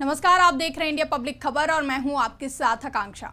नमस्कार, आप देख रहे हैं इंडिया पब्लिक खबर और मैं हूं आपके साथ आकांक्षा।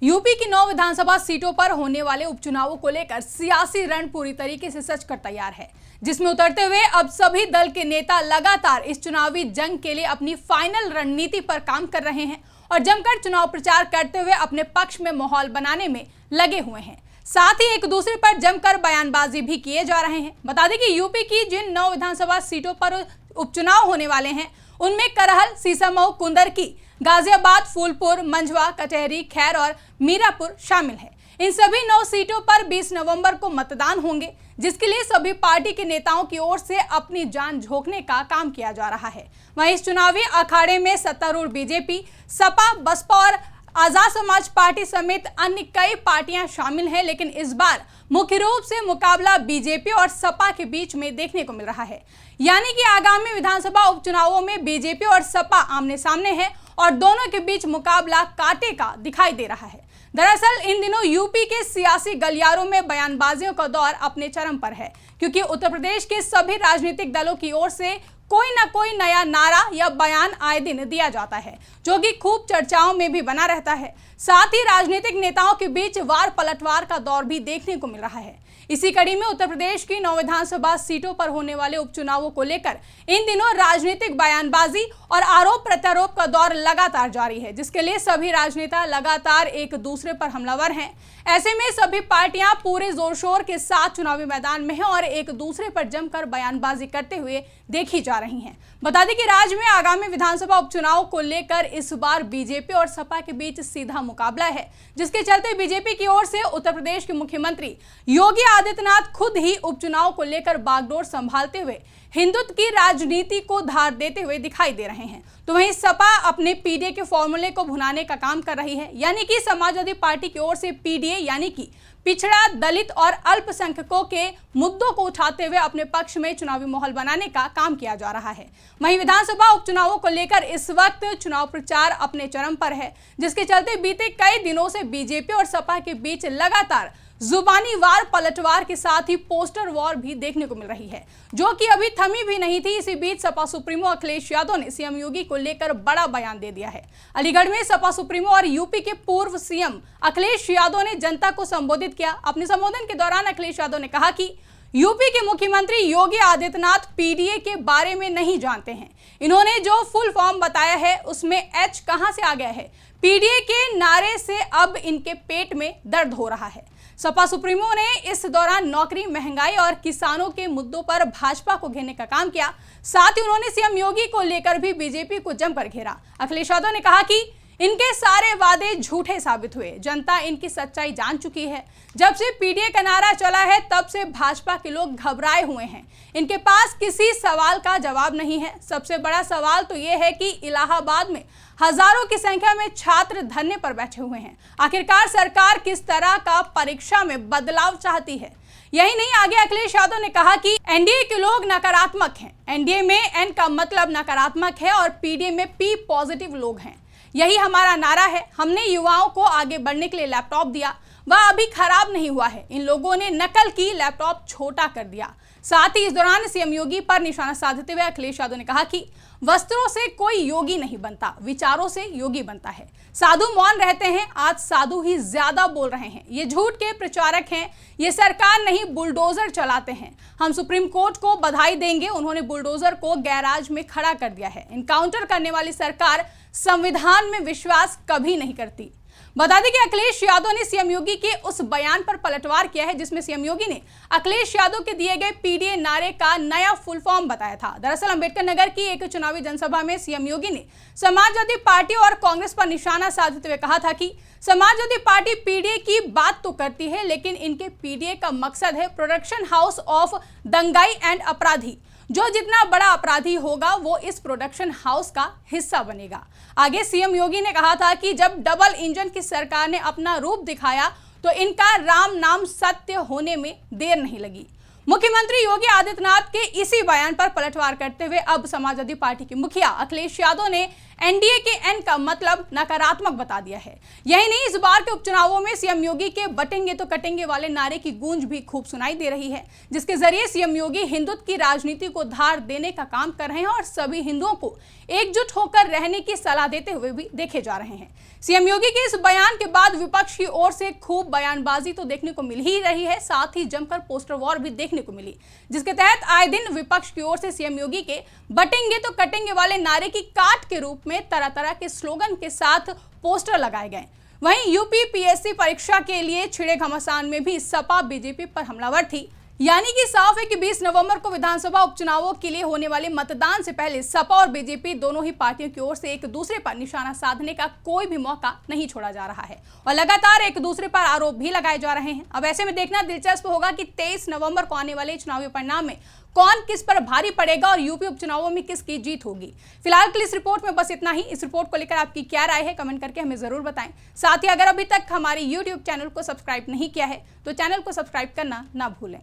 यूपी की 9 विधानसभा सीटों पर होने वाले उपचुनावों को लेकर सियासी रण पूरी तरीके से सज कर तैयार है, जिसमें उतरते हुए अब सभी दल के नेता लगातार इस चुनावी जंग के लिए अपनी फाइनल रणनीति पर काम कर रहे हैं और जमकर चुनाव प्रचार करते हुए अपने पक्ष में माहौल बनाने में लगे हुए हैं। साथ ही एक दूसरे पर जमकर बयानबाजी भी किए जा रहे हैं। बता दें कि यूपी की जिन 9 विधानसभा सीटों पर उपचुनाव होने वाले हैं उनमें करहल, सीसामऊ, कुंदरकी, गाजियाबाद, फूलपुर, मंझवा, कचहरी, खैर और मीरापुर शामिल है। इन सभी 9 सीटों पर 20 नवंबर को मतदान होंगे, जिसके लिए सभी पार्टी के नेताओं की ओर से अपनी जान झोंकने का काम किया जा रहा है। वहीं इस चुनावी अखाड़े में सत्तारूढ़ बीजेपी, सपा, बसपा और आजाद समाज पार्टी समेत अन्य कई पार्टियां शामिल हैं, लेकिन इस बार मुख्य रूप से मुकाबला बीजेपी और सपा के बीच में देखने को मिल रहा है। यानी कि आगामी विधानसभा उपचुनावों में बीजेपी और सपा आमने सामने है और दोनों के बीच मुकाबला कांटे का दिखाई दे रहा है। दरअसल इन दिनों यूपी के सियासी गलियारों में बयानबाजियों का दौर अपने चरम पर है, क्योंकि उत्तर प्रदेश के सभी राजनीतिक दलों की ओर से कोई ना कोई नया नारा या बयान आए दिन दिया जाता है, जो कि खूब चर्चाओं में भी बना रहता है। साथ ही राजनीतिक नेताओं के बीच वार पलटवार का दौर भी देखने को मिल रहा है। इसी कड़ी में उत्तर प्रदेश की 9 विधानसभा सीटों पर होने वाले उपचुनावों को लेकर इन दिनों राजनीतिक बयानबाजी और आरोप प्रत्यारोप का दौर लगातार जारी है, जिसके लिए सभी राजनेता लगातार एक दूसरे पर हमलावर हैं। ऐसे में सभी पार्टियां पूरे जोर शोर के साथ चुनावी मैदान में हैं और एक दूसरे पर जमकर बयानबाजी करते हुए देखी जा रही हैं। बता दें कि राज्य में आगामी विधानसभा उपचुनाव को लेकर इस बार बीजेपी और सपा के बीच सीधा मुकाबला है, जिसके चलते बीजेपी की ओर से उत्तर प्रदेश के मुख्यमंत्री योगी आदित्यनाथ खुद ही उपचुनाव को लेकर बागडोर संभालते हुए हिंदुत्व की राजनीति को धार देते हुए दिखाई दे रहे हैं। तो वहीं सपा अपने पीडीए के फॉर्मूले को भुनाने का काम कर रही है, यानी कि समाजवादी पार्टी की ओर से पीडीए यानी कि पिछड़ा, दलित और अल्पसंख्यकों के मुद्दों को उठाते हुए अपने पक्ष में चुनावी माहौल बनाने का काम किया जा रहा है। वहीं विधानसभा उपचुनावों को लेकर इस वक्त चुनाव प्रचार अपने चरम पर है, जिसके चलते बीते कई दिनों से बीजेपी और सपा के बीच लगातार जुबानी वार पलटवार के साथ ही पोस्टर वॉर भी देखने को मिल रही है, जो कि अभी थमी भी नहीं थी। इसी बीच सपा सुप्रीमो अखिलेश यादव ने सीएम योगी को लेकर बड़ा बयान दे दिया है। अलीगढ़ में सपा सुप्रीमो और यूपी के पूर्व सीएम अखिलेश यादव ने जनता को संबोधित किया। अपने संबोधन के दौरान अखिलेश यादव ने कहा कि यूपी के मुख्यमंत्री योगी आदित्यनाथ पीडीए के बारे में नहीं जानते हैं। इन्होंने जो फुल फॉर्म बताया है उसमें एच कहां से आ गया है। पीडीए के नारे से अब इनके पेट में दर्द हो रहा है। सपा सुप्रीमो ने इस दौरान नौकरी, महंगाई और किसानों के मुद्दों पर भाजपा को घेरने का काम किया। साथ ही उन्होंने सीएम योगी को लेकर भी बीजेपी को जमकर घेरा। अखिलेश यादव ने कहा कि इनके सारे वादे झूठे साबित हुए, जनता इनकी सच्चाई जान चुकी है। जब से पीडीए का नारा चला है तब से भाजपा के लोग घबराए हुए हैं। इनके पास किसी सवाल का जवाब नहीं है। सबसे बड़ा सवाल तो ये है कि इलाहाबाद में हजारों की संख्या में छात्र धरने पर बैठे हुए हैं। आखिरकार सरकार किस तरह का परीक्षा में बदलाव चाहती है। यही नहीं, आगे अखिलेश यादव ने कहा कि एनडीए के लोग नकारात्मक हैं। एनडीए में एन का मतलब नकारात्मक है और पीडीए में पी पॉजिटिव लोग हैं। यही हमारा नारा है। हमने युवाओं को आगे बढ़ने के लिए लैपटॉप दिया, वह अभी खराब नहीं हुआ है। इन लोगों ने नकल की, लैपटॉप छोटा कर दिया। साथ ही इस दौरान सीएम योगी पर निशाना साधते हुए अखिलेश यादव ने कहा कि वस्त्रों से कोई योगी नहीं बनता, विचारों से योगी बनता है। साधु मौन रहते हैं, आज साधु ही ज्यादा बोल रहे हैं। ये झूठ के प्रचारक हैं। ये सरकार नहीं, बुलडोजर चलाते हैं। हम सुप्रीम कोर्ट को बधाई देंगे, उन्होंने बुलडोजर को गैराज में खड़ा कर दिया है। इनकाउंटर करने वाली सरकार संविधान में विश्वास कभी नहीं करती। बता दें कि अखिलेश यादव ने सीएम योगी के उस बयान पर पलटवार किया है, जिसमें सीएम योगी ने अखिलेश यादव के दिए गए पीडीए नारे का नया फुल फॉर्म बताया था। दरअसल अंबेडकर नगर की एक चुनावी जनसभा में सीएम योगी ने समाजवादी पार्टी और कांग्रेस पर निशाना साधते हुए कहा था कि समाजवादी पार्टी पीडीए की बात तो करती है, लेकिन इनके पीडीए का मकसद है प्रोडक्शन हाउस ऑफ दंगाई एंड अपराधी। जो जितना बड़ा अपराधी होगा वो इस प्रोडक्शन हाउस का हिस्सा बनेगा। आगे सीएम योगी ने कहा था कि जब डबल इंजन की सरकार ने अपना रूप दिखाया तो इनका राम नाम सत्य होने में देर नहीं लगी। मुख्यमंत्री योगी आदित्यनाथ के इसी बयान पर पलटवार करते हुए अब समाजवादी पार्टी के मुखिया अखिलेश यादव ने एनडीए के एन का मतलब नकारात्मक बता दिया है। यही नहीं, इस बार के उपचुनावों में सीएम योगी के बटेंगे तो कटेंगे वाले नारे की गूंज भी खूब सुनाई दे रही है, जिसके जरिए सीएम योगी हिंदुत्व की राजनीति को धार देने का काम कर रहे हैं और सभी हिंदुओं को एकजुट होकर रहने की सलाह देते हुए भी देखे जा रहे हैं। सीएम योगी के इस बयान के बाद विपक्ष की ओर से खूब बयानबाजी तो देखने को मिल ही रही है, साथ ही जमकर पोस्टर वॉर भी देखने को मिली, जिसके तहत आए दिन विपक्ष की ओर से सीएम योगी के बटेंगे तो कटेंगे वाले नारे की काट के रूप में तरह तरह के स्लोगन के साथ पोस्टर लगाए गए। वहीं यूपी पीएससी परीक्षा के लिए छिड़े घमासान में भी सपा बीजेपी पर हमलावर थी। यानी कि साफ है कि 20 नवंबर को विधानसभा उपचुनावों के लिए होने वाले मतदान से पहले सपा और बीजेपी दोनों ही पार्टियों की ओर से एक दूसरे पर निशाना साधने का कोई भी मौका नहीं छोड़ा जा रहा है और लगातार एक दूसरे पर आरोप भी लगाए जा रहे हैं। अब ऐसे में देखना दिलचस्प होगा कि 23 नवंबर को आने वाले चुनावी परिणाम में कौन किस पर भारी पड़ेगा और यूपी उपचुनावों में किसकी जीत होगी। फिलहाल के लिए इस रिपोर्ट में बस इतना ही। इस रिपोर्ट को लेकर आपकी क्या राय है, कमेंट करके हमें जरूर बताएं। साथ ही अगर अभी तक हमारे YouTube चैनल को सब्सक्राइब नहीं किया है तो चैनल को सब्सक्राइब करना ना भूलें।